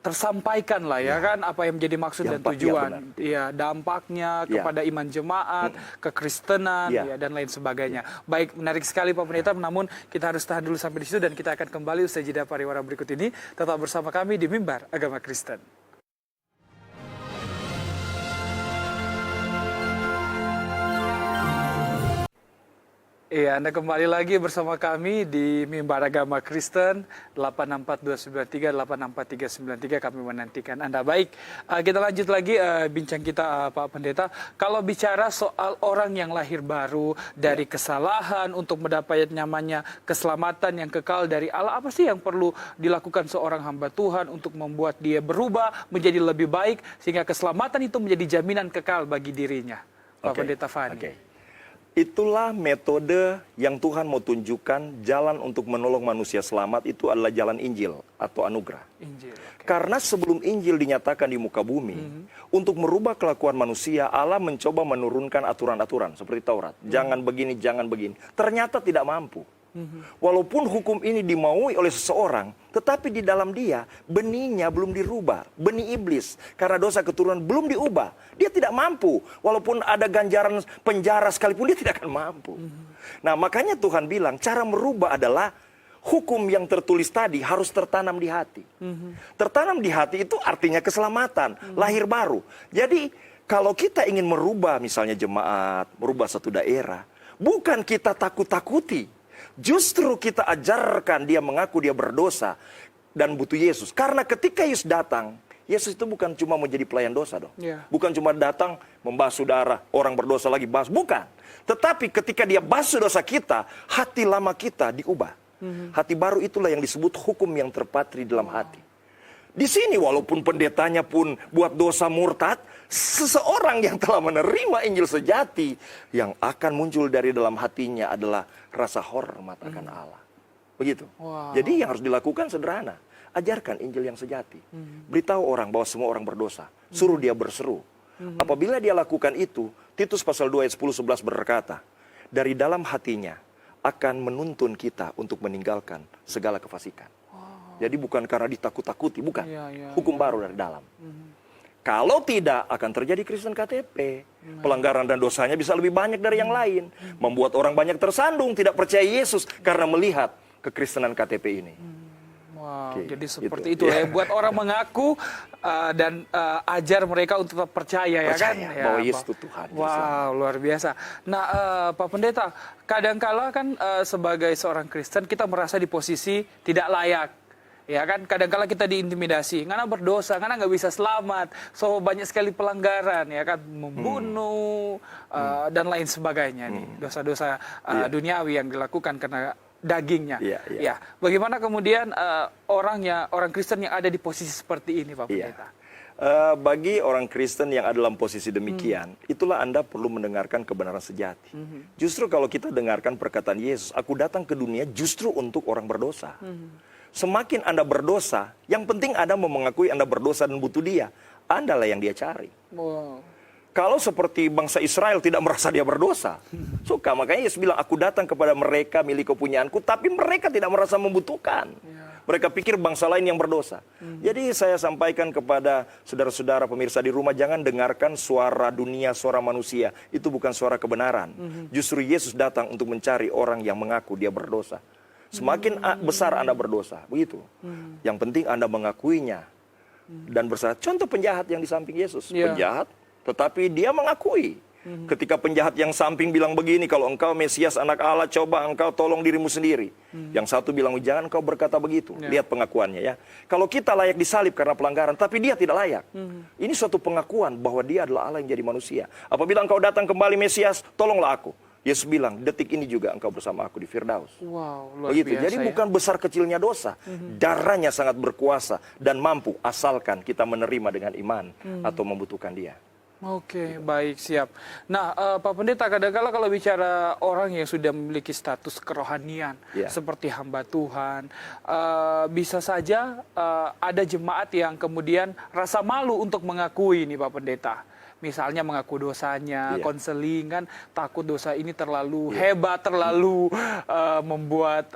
tersampaikan lah ya kan apa yang menjadi maksud dan tujuan. Iya, dampaknya kepada iman jemaat, kekristenan, ya, dan lain sebagainya. Baik, menarik sekali Pak Pendeta, namun kita harus tahan dulu sampai di situ dan kita akan kembali usai jeda pariwara berikut ini. Tetap bersama kami di Mimbar Agama Kristen. Iya, Anda kembali lagi bersama kami di Mimbar Agama Kristen 864293, 864393. Kami menantikan Anda. Baik, kita lanjut lagi bincang kita Pak Pendeta. Kalau bicara soal orang yang lahir baru dari kesalahan untuk mendapat namanya keselamatan yang kekal dari Allah, apa sih yang perlu dilakukan seorang hamba Tuhan untuk membuat dia berubah menjadi lebih baik sehingga keselamatan itu menjadi jaminan kekal bagi dirinya? Pak Pendeta Fani. Itulah metode yang Tuhan mau tunjukkan, jalan untuk menolong manusia selamat itu adalah jalan Injil atau anugerah. Injil, Karena sebelum Injil dinyatakan di muka bumi, untuk merubah kelakuan manusia, Allah mencoba menurunkan aturan-aturan seperti Taurat. Jangan begini, jangan begini. Ternyata tidak mampu. Walaupun hukum ini dimaui oleh seseorang, tetapi di dalam dia benihnya belum dirubah, benih iblis karena dosa keturunan belum diubah. Dia tidak mampu, walaupun ada ganjaran penjara sekalipun dia tidak akan mampu. Nah, makanya Tuhan bilang cara merubah adalah hukum yang tertulis tadi harus tertanam di hati. Tertanam di hati itu artinya keselamatan, lahir baru. Jadi kalau kita ingin merubah misalnya jemaat, merubah satu daerah, bukan kita takut-takuti. Justru kita ajarkan dia mengaku dia berdosa dan butuh Yesus. Karena ketika Yesus datang, Yesus itu bukan cuma menjadi pelayan dosa dong. Bukan cuma datang membasuh darah, orang berdosa lagi basuh. Bukan. Tetapi ketika dia basuh dosa kita, hati lama kita diubah. Hati baru itulah yang disebut hukum yang terpatri dalam hati. Di sini walaupun pendetanya pun buat dosa murtad, seseorang yang telah menerima Injil sejati, yang akan muncul dari dalam hatinya adalah rasa hormat akan Allah. Begitu. Jadi yang harus dilakukan sederhana. Ajarkan Injil yang sejati. Beritahu orang bahwa semua orang berdosa. Suruh dia berseru. Apabila dia lakukan itu, Titus pasal 2 ayat 10-11 berkata, dari dalam hatinya akan menuntun kita untuk meninggalkan segala kefasikan. Jadi bukan karena ditakut-takuti, bukan. Hukum baru dari dalam. Kalau tidak, akan terjadi Kristen KTP. Pelanggaran dan dosanya bisa lebih banyak dari yang lain. Membuat orang banyak tersandung, tidak percaya Yesus karena melihat kekristenan KTP ini. Wow, jadi seperti itu ya. Buat orang mengaku dan ajar mereka untuk tetap percaya ya kan? Bahwa Yesus itu Tuhan. Wow, luar biasa. Nah, Pak Pendeta, kadangkala kan sebagai seorang Kristen kita merasa di posisi tidak layak. Ya kan, kadang-kala kita diintimidasi, karena berdosa, karena nggak bisa selamat, so banyak sekali pelanggaran, ya kan, membunuh dan lain sebagainya nih, dosa-dosa duniawi yang dilakukan karena dagingnya. Ya, bagaimana kemudian orang Kristen yang ada di posisi seperti ini, Pak Pendeta? Bagi orang Kristen yang ada dalam posisi demikian, itulah Anda perlu mendengarkan kebenaran sejati. Justru kalau kita dengarkan perkataan Yesus, aku datang ke dunia justru untuk orang berdosa. Semakin Anda berdosa, yang penting Anda mau mengakui Anda berdosa dan butuh Dia. Anda lah yang Dia cari. Wow. Kalau seperti bangsa Israel tidak merasa dia berdosa, suka. Makanya Yesus bilang, aku datang kepada mereka milik kepunyaanku, tapi mereka tidak merasa membutuhkan. Mereka pikir bangsa lain yang berdosa. Jadi saya sampaikan kepada saudara-saudara pemirsa di rumah, jangan dengarkan suara dunia, suara manusia. Itu bukan suara kebenaran. Justru Yesus datang untuk mencari orang yang mengaku dia berdosa. Semakin besar Anda berdosa, begitu. Yang penting Anda mengakuinya dan bersalah. Contoh penjahat yang di samping Yesus. Penjahat, tetapi dia mengakui. Ketika penjahat yang samping bilang begini, kalau engkau Mesias anak Allah, coba engkau tolong dirimu sendiri. Yang satu bilang, jangan engkau berkata begitu. Lihat pengakuannya ya. Kalau kita layak disalib karena pelanggaran, tapi dia tidak layak. Ini suatu pengakuan bahwa dia adalah Allah yang jadi manusia. Apabila engkau datang kembali Mesias, tolonglah aku. Yesus bilang, detik ini juga engkau bersama aku di Firdaus. Wow, luar begitu. biasa. Jadi bukan besar kecilnya dosa. Darahnya sangat berkuasa dan mampu, asalkan kita menerima dengan iman atau membutuhkan dia. Oke, baik, siap. Nah, Pak Pendeta, kadang-kala kalau bicara orang yang sudah memiliki status kerohanian, seperti hamba Tuhan, bisa saja ada jemaat yang kemudian rasa malu untuk mengakui nih Pak Pendeta. Misalnya mengaku dosanya, konseling kan, takut dosa ini terlalu hebat, terlalu membuat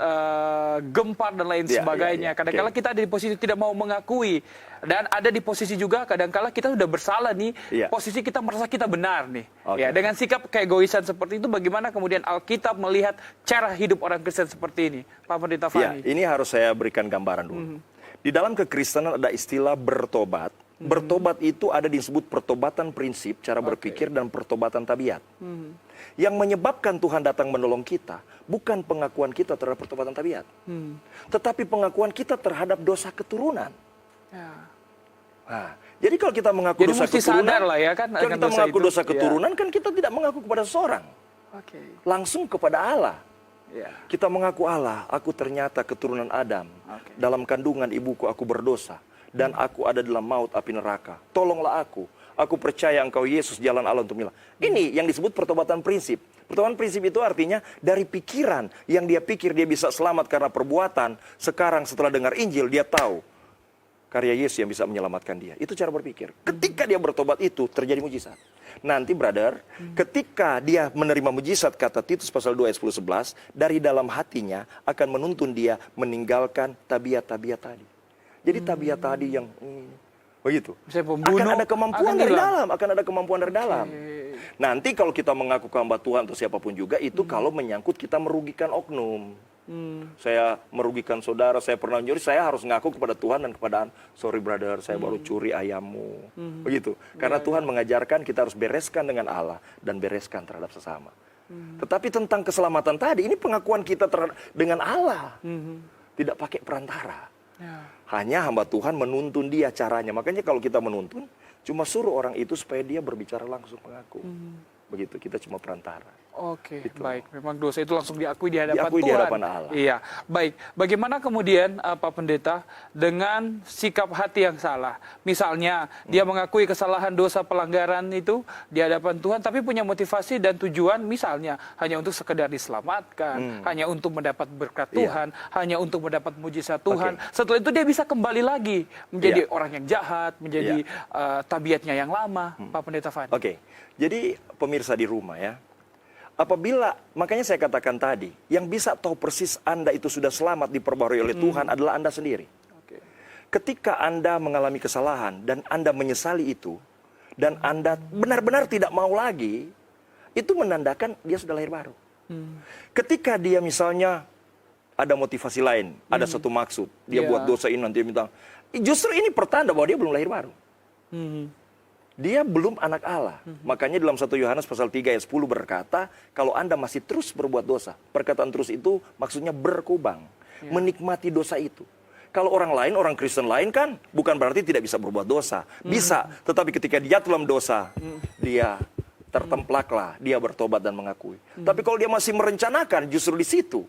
gempar dan lain sebagainya. Kadang-kala kita ada di posisi tidak mau mengakui. Dan ada di posisi juga kadang-kala kita sudah bersalah nih, posisi kita merasa kita benar nih. Ya, dengan sikap keegoisan seperti itu, bagaimana kemudian Alkitab melihat cara hidup orang Kristen seperti ini? Pak Pendeta Fani. Ini harus saya berikan gambaran dulu. Di dalam kekristenan ada istilah bertobat. Bertobat itu ada disebut pertobatan prinsip, cara berpikir, dan pertobatan tabiat. Yang menyebabkan Tuhan datang menolong kita, bukan pengakuan kita terhadap pertobatan tabiat. Tetapi pengakuan kita terhadap dosa keturunan. Nah, jadi kalau kita mengaku dosa keturunan, lah ya, kan, kalau kita mengaku dosa keturunan, kan kita tidak mengaku kepada seseorang. Langsung kepada Allah. Kita mengaku Allah, aku ternyata keturunan Adam. Dalam kandungan ibuku aku berdosa. Dan aku ada dalam maut api neraka. Tolonglah aku. Aku percaya engkau Yesus jalan Allah untuk milah. Ini yang disebut pertobatan prinsip. Pertobatan prinsip itu artinya dari pikiran yang dia pikir dia bisa selamat karena perbuatan. Sekarang setelah dengar Injil dia tahu karya Yesus yang bisa menyelamatkan dia. Itu cara berpikir. Ketika dia bertobat itu terjadi mujizat. Nanti brother, ketika dia menerima mujizat, kata Titus pasal 2 ayat 10-11, dari dalam hatinya akan menuntun dia meninggalkan tabiat-tabiat tadi. Jadi tabiat tadi yang begitu. Akan ada kemampuan dari dalam, akan ada kemampuan dari dalam. Nanti kalau kita mengaku hamba Tuhan atau siapapun juga, itu kalau menyangkut kita merugikan oknum. Saya merugikan saudara, saya pernah mencuri, saya harus ngaku kepada Tuhan dan kepada sorry brother, saya baru curi ayammu. Begitu. Karena Tuhan mengajarkan kita harus bereskan dengan Allah dan bereskan terhadap sesama. Tetapi tentang keselamatan tadi, ini pengakuan kita dengan Allah. Tidak pakai perantara. Hanya hamba Tuhan menuntun dia caranya. Makanya kalau kita menuntun, cuma suruh orang itu supaya dia berbicara langsung mengaku. Begitu, kita cuma perantara. Oke, baik. Memang dosa itu langsung diakui di hadapan Tuhan. Di hadapan Allah. Iya, baik. Bagaimana kemudian Pak Pendeta dengan sikap hati yang salah? Misalnya dia mengakui kesalahan dosa pelanggaran itu di hadapan Tuhan, tapi punya motivasi dan tujuan misalnya hanya untuk sekedar diselamatkan, hanya untuk mendapat berkat Tuhan, hanya untuk mendapat mujizat Tuhan. Setelah itu dia bisa kembali lagi menjadi orang yang jahat, menjadi tabiatnya yang lama, Pak Pendeta Fani. Jadi pemirsa di rumah ya, apabila, makanya saya katakan tadi, yang bisa tahu persis Anda itu sudah selamat diperbarui oleh Tuhan adalah Anda sendiri. Ketika Anda mengalami kesalahan dan Anda menyesali itu, dan Anda benar-benar tidak mau lagi, itu menandakan dia sudah lahir baru. Ketika dia misalnya ada motivasi lain, ada satu maksud, dia buat dosa ini nanti dia minta, justru ini pertanda bahwa dia belum lahir baru. Dia belum anak Allah. Makanya dalam 1 Yohanes pasal 3 ayat 10 berkata, kalau Anda masih terus berbuat dosa. Perkataan terus itu maksudnya berkubang. Menikmati dosa itu. Kalau orang lain, orang Kristen lain kan bukan berarti tidak bisa berbuat dosa. Bisa, tetapi ketika dia dalam dosa, dia tertemplaklah, dia bertobat dan mengakui. Tapi kalau dia masih merencanakan, justru di situ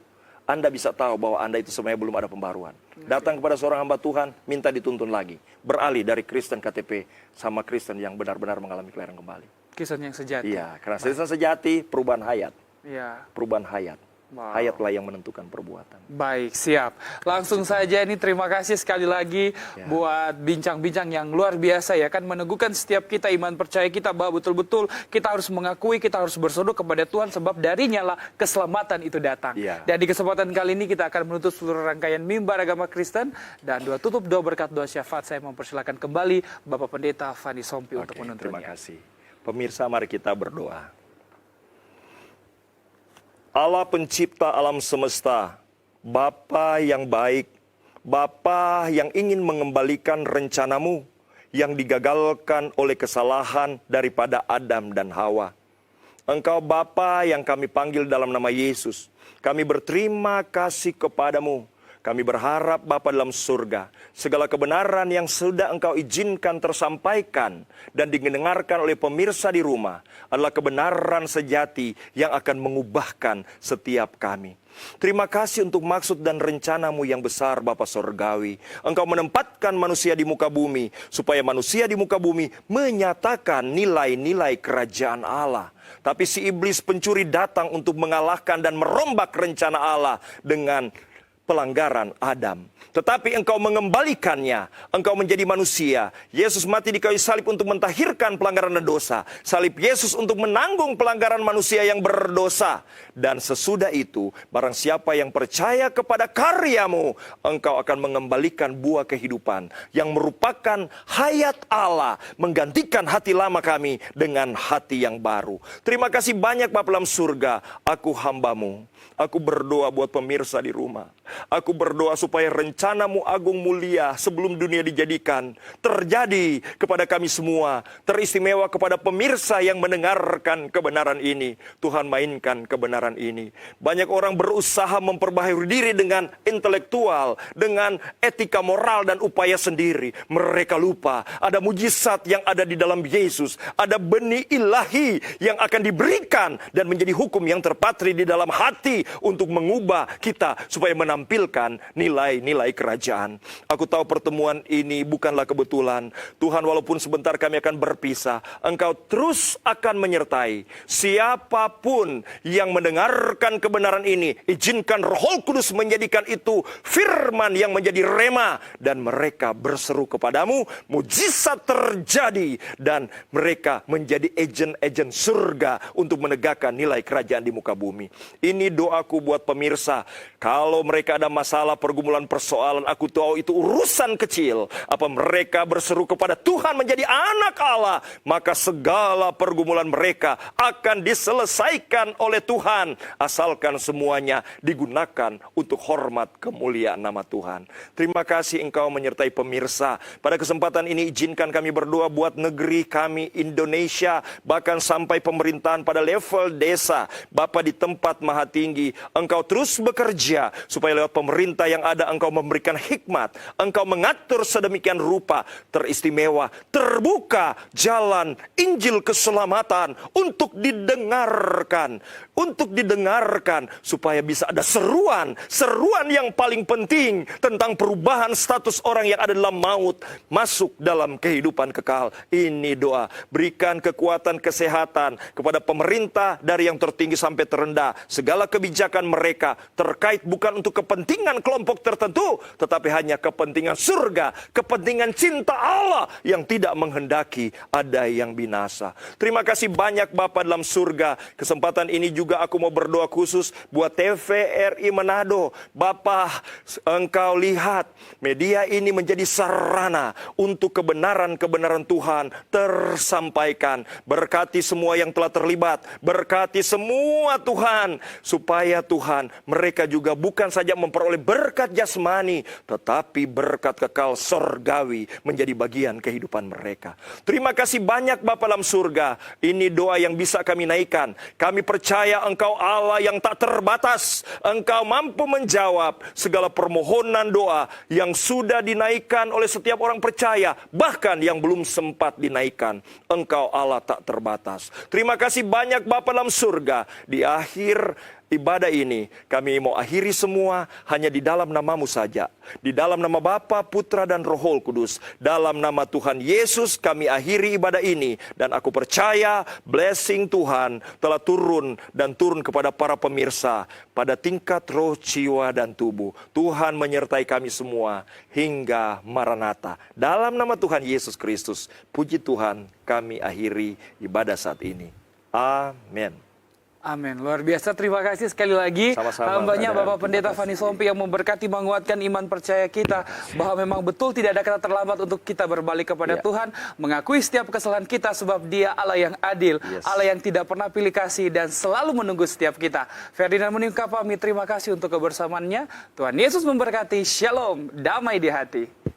Anda bisa tahu bahwa Anda itu sebenarnya belum ada pembaruan. Datang kepada seorang hamba Tuhan, minta dituntun lagi. Beralih dari Kristen KTP sama Kristen yang benar-benar mengalami kelahiran kembali. Kristen yang sejati. Iya, karena Kristen sejati perubahan hayat. Iya. Perubahan hayat. Wow. Hayatlah yang menentukan perbuatan. Baik, siap. Langsung saja ini terima kasih sekali lagi buat bincang-bincang yang luar biasa ya, kan meneguhkan setiap kita iman percaya kita bahwa betul-betul kita harus mengakui, kita harus berseru kepada Tuhan sebab darinya lah keselamatan itu datang. Dan di kesempatan kali ini kita akan menutup seluruh rangkaian mimbar agama Kristen dan tutup doa berkat doa syafaat. Saya mempersilakan kembali Bapak Pendeta Fani Sompi untuk menuntunnya. Terima kasih. Pemirsa, mari kita berdoa. Allah pencipta alam semesta, Bapa yang baik, Bapa yang ingin mengembalikan rencanamu yang digagalkan oleh kesalahan daripada Adam dan Hawa. Engkau Bapa yang kami panggil dalam nama Yesus. Kami berterima kasih kepadamu. Kami berharap Bapa dalam surga, segala kebenaran yang sudah Engkau izinkan tersampaikan dan didengarkan oleh pemirsa di rumah adalah kebenaran sejati yang akan mengubahkan setiap kami. Terima kasih untuk maksud dan rencanamu yang besar Bapa Sorgawi. Engkau menempatkan manusia di muka bumi, supaya manusia di muka bumi menyatakan nilai-nilai kerajaan Allah. Tapi si iblis pencuri datang untuk mengalahkan dan merombak rencana Allah dengan pelanggaran Adam. Tetapi engkau mengembalikannya. Engkau menjadi manusia. Yesus mati di kayu salib untuk mentahirkan pelanggaran dan dosa. Salib Yesus untuk menanggung pelanggaran manusia yang berdosa. Dan sesudah itu, barang siapa yang percaya kepada karyamu, engkau akan mengembalikan buah kehidupan yang merupakan hayat Allah, menggantikan hati lama kami dengan hati yang baru. Terima kasih banyak Bapa dalam surga. Aku hambamu. Aku berdoa buat pemirsa di rumah. Aku berdoa supaya rencanamu agung mulia sebelum dunia dijadikan terjadi kepada kami semua. Teristimewa kepada pemirsa yang mendengarkan kebenaran ini. Tuhan, mainkan kebenaran ini. Banyak orang berusaha memperbaharui diri dengan intelektual, dengan etika moral dan upaya sendiri. Mereka lupa ada mujizat yang ada di dalam Yesus. Ada benih ilahi yang akan diberikan dan menjadi hukum yang terpatri di dalam hati untuk mengubah kita supaya menampilkan nilai-nilai kerajaan. Aku tahu pertemuan ini bukanlah kebetulan. Tuhan, walaupun sebentar kami akan berpisah, Engkau terus akan menyertai siapapun yang mendengarkan kebenaran ini. Izinkan Roh Kudus menjadikan itu firman yang menjadi rema, dan mereka berseru kepadamu, mujizat terjadi, dan mereka menjadi agen-agen surga untuk menegakkan nilai kerajaan di muka bumi. Ini doaku buat pemirsa. Kalau mereka ada masalah, pergumulan, persoalan, aku tahu itu urusan kecil. Apa mereka berseru kepada Tuhan menjadi anak Allah, maka segala pergumulan mereka akan diselesaikan oleh Tuhan. Asalkan semuanya digunakan untuk hormat kemuliaan nama Tuhan. Terima kasih Engkau menyertai pemirsa. Pada kesempatan ini izinkan kami berdoa buat negeri kami Indonesia, bahkan sampai pemerintahan pada level desa. Bapa di tempat maha tinggi, Engkau terus bekerja supaya lewat pemerintah yang ada Engkau memberikan hikmat. Engkau mengatur sedemikian rupa teristimewa, terbuka jalan Injil keselamatan untuk didengarkan. Untuk didengarkan supaya bisa ada seruan yang paling penting tentang perubahan status orang yang ada dalam maut masuk dalam kehidupan kekal. Ini doa. Berikan kekuatan kesehatan kepada pemerintah dari yang tertinggi sampai terendah. Segala kebijakan mereka terkait bukan untuk kepentingan kelompok tertentu, tetapi hanya kepentingan surga, kepentingan cinta Allah yang tidak menghendaki ada yang binasa. Terima kasih banyak Bapa dalam surga. Kesempatan ini juga aku mau berdoa khusus buat TVRI Manado. Bapa, Engkau lihat media ini menjadi sarana untuk kebenaran-kebenaran Tuhan tersampaikan. Berkati semua yang telah terlibat, berkati semua Tuhan, supaya Tuhan mereka juga bukan saja memperoleh berkat jasmani, tetapi berkat kekal sorgawi menjadi bagian kehidupan mereka. Terima kasih banyak Bapa dalam surga. Ini doa yang bisa kami naikkan. Kami percaya Engkau Allah yang tak terbatas. Engkau mampu menjawab segala permohonan doa yang sudah dinaikkan oleh setiap orang percaya, bahkan yang belum sempat dinaikkan. Engkau Allah tak terbatas. Terima kasih banyak Bapa dalam surga. Di akhir ibadah ini kami mau akhiri semua hanya di dalam nama-Mu saja. Di dalam nama Bapa, Putra, dan Roh Kudus. Dalam nama Tuhan Yesus kami akhiri ibadah ini. Dan aku percaya blessing Tuhan telah turun dan turun kepada para pemirsa pada tingkat roh, jiwa, dan tubuh. Tuhan menyertai kami semua hingga Maranatha. Dalam nama Tuhan Yesus Kristus, puji Tuhan, kami akhiri ibadah saat ini. Amin. Amin. Luar biasa. Terima kasih sekali lagi. Sama-sama, Hambanya Brother. Bapak Pendeta Fani Sompi yang memberkati, menguatkan iman percaya kita bahwa memang betul tidak ada kata terlambat untuk kita berbalik kepada Tuhan, mengakui setiap kesalahan kita sebab Dia Allah yang adil, Allah yang tidak pernah pilih kasih dan selalu menunggu setiap kita. Ferdinand Muningka pamit, terima kasih untuk kebersamaannya. Tuhan Yesus memberkati. Shalom, damai di hati.